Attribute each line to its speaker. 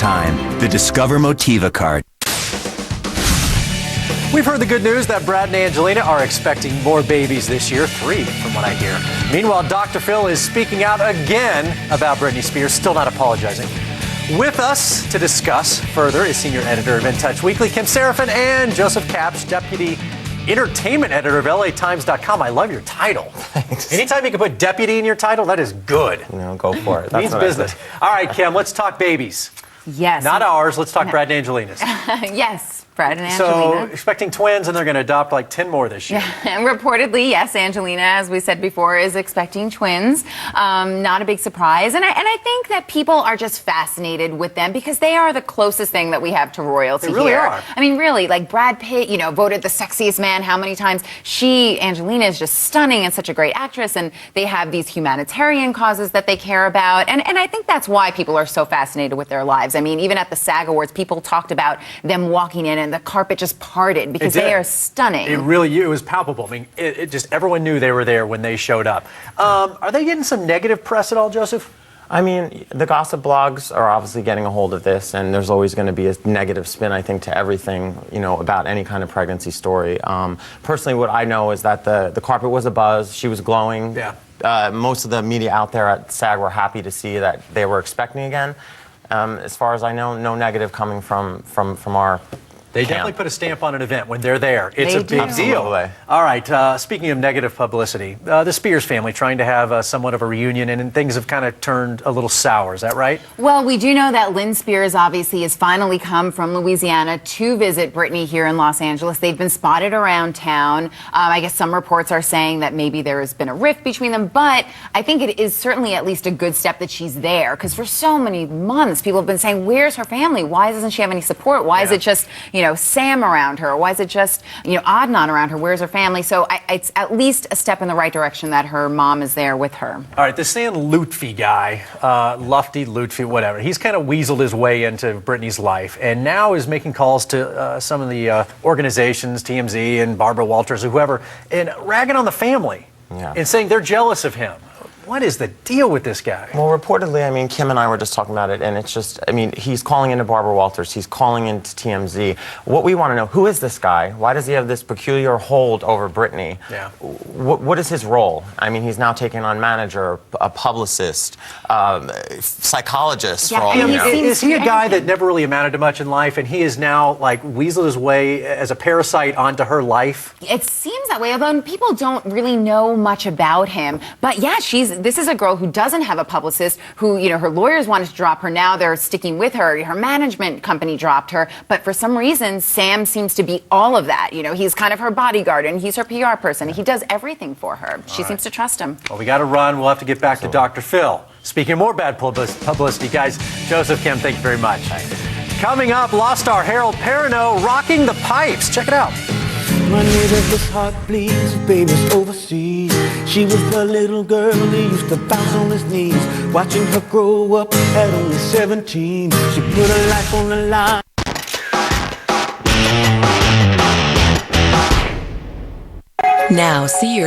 Speaker 1: time, the Discover Motiva card.
Speaker 2: We've heard the good news that Brad and Angelina are expecting more babies this year, 3 from what I hear. Meanwhile, Dr. Phil is speaking out again about Britney Spears, still not apologizing. With us to discuss further is senior editor of In Touch Weekly, Kim Seraphin, and Joseph Kapsch, deputy entertainment editor of LATimes.com. I love your title.
Speaker 3: Thanks.
Speaker 2: Anytime you can put deputy in your title, that is good.
Speaker 3: You know, go for it. That's
Speaker 2: Means business. All right, Kim, let's talk babies.
Speaker 4: Yes.
Speaker 2: Not ours. Let's talk Brad and Angelina's.
Speaker 4: Yes, Brad and Angelina.
Speaker 2: So, expecting twins, and they're going to adopt like 10 more this year.
Speaker 4: And reportedly, yes, Angelina, as we said before, is expecting twins. Not a big surprise. And I think that people are just fascinated with them because they are the closest thing that we have to royalty
Speaker 2: They really
Speaker 4: here.
Speaker 2: are.
Speaker 4: I mean, really, like Brad Pitt, you know, voted the sexiest man how many times? Angelina is just stunning and such a great actress, and they have these humanitarian causes that they care about. And I think that's why people are so fascinated with their lives. I mean, even at the SAG Awards, people talked about them walking in and the carpet just parted because they are stunning.
Speaker 2: It was palpable. I mean, it just, everyone knew they were there when they showed up. Are they getting some negative press at all, Joseph?
Speaker 3: I mean, the gossip blogs are obviously getting a hold of this, and there's always going to be a negative spin, I think, to everything, you know, about any kind of pregnancy story. Personally, what I know is that the carpet was abuzz. She was glowing.
Speaker 2: Yeah.
Speaker 3: Most of the media out there at SAG were happy to see that they were expecting again. As far as I know, no negative coming from our
Speaker 2: They definitely put a stamp on an event when they're there. It's
Speaker 4: They
Speaker 2: a big
Speaker 4: do.
Speaker 2: deal.
Speaker 3: Absolutely.
Speaker 2: All right, speaking of negative publicity, the Spears family trying to have somewhat of a reunion, and things have kind of turned a little sour. Is that right?
Speaker 4: Well, we do know that Lynn Spears obviously has finally come from Louisiana to visit Britney here in Los Angeles. They've been spotted around town. I guess some reports are saying that maybe there has been a rift between them, but I think it is certainly at least a good step that she's there, because for so many months people have been saying, where's her family? Why doesn't she have any support? Why is it just, you know, Sam around her? Why is it just, you know, Adnan around her? Where's her family? So it's at least a step in the right direction that her mom is there with her.
Speaker 2: All right, this Stan Lutfi guy, Lutfi, whatever, he's kind of weaseled his way into Britney's life, and now is making calls to some of the organizations, TMZ and Barbara Walters, or whoever, and ragging on the family and saying they're jealous of him. What is the deal with this guy?
Speaker 3: Well, reportedly, I mean, Kim and I were just talking about it, and it's just, I mean, he's calling into Barbara Walters, he's calling into TMZ. What we want to know, who is this guy? Why does he have this peculiar hold over Britney?
Speaker 2: Yeah.
Speaker 3: What is his role? I mean, he's now taking on manager, a publicist, psychologist.
Speaker 4: Yeah,
Speaker 3: for all
Speaker 4: I mean,
Speaker 3: we know.
Speaker 2: Is he a guy that never really amounted to much in life, and he is now, like, weaseled his way as a parasite onto her life?
Speaker 4: It seems that way, although people don't really know much about him. But yeah, this is a girl who doesn't have a publicist, who, you know, her lawyers wanted to drop her. Now they're sticking with her. Her management company dropped her. But for some reason, Sam seems to be all of that. You know, he's kind of her bodyguard, and he's her PR person. He does everything for her. She seems to trust him.
Speaker 2: Well, we got to run. We'll have to get back to Dr. Phil. Speaking of more bad publicity, guys, Joseph, Kim, thank you very much. Coming up, Lost Star Harold Perrineau rocking the pipes. Check it out.
Speaker 5: My neighbor's heart bleeds, baby's overseas. She was the little girl he used to bounce on his knees. Watching her grow up at only 17, she put her life on the line.
Speaker 6: Now see your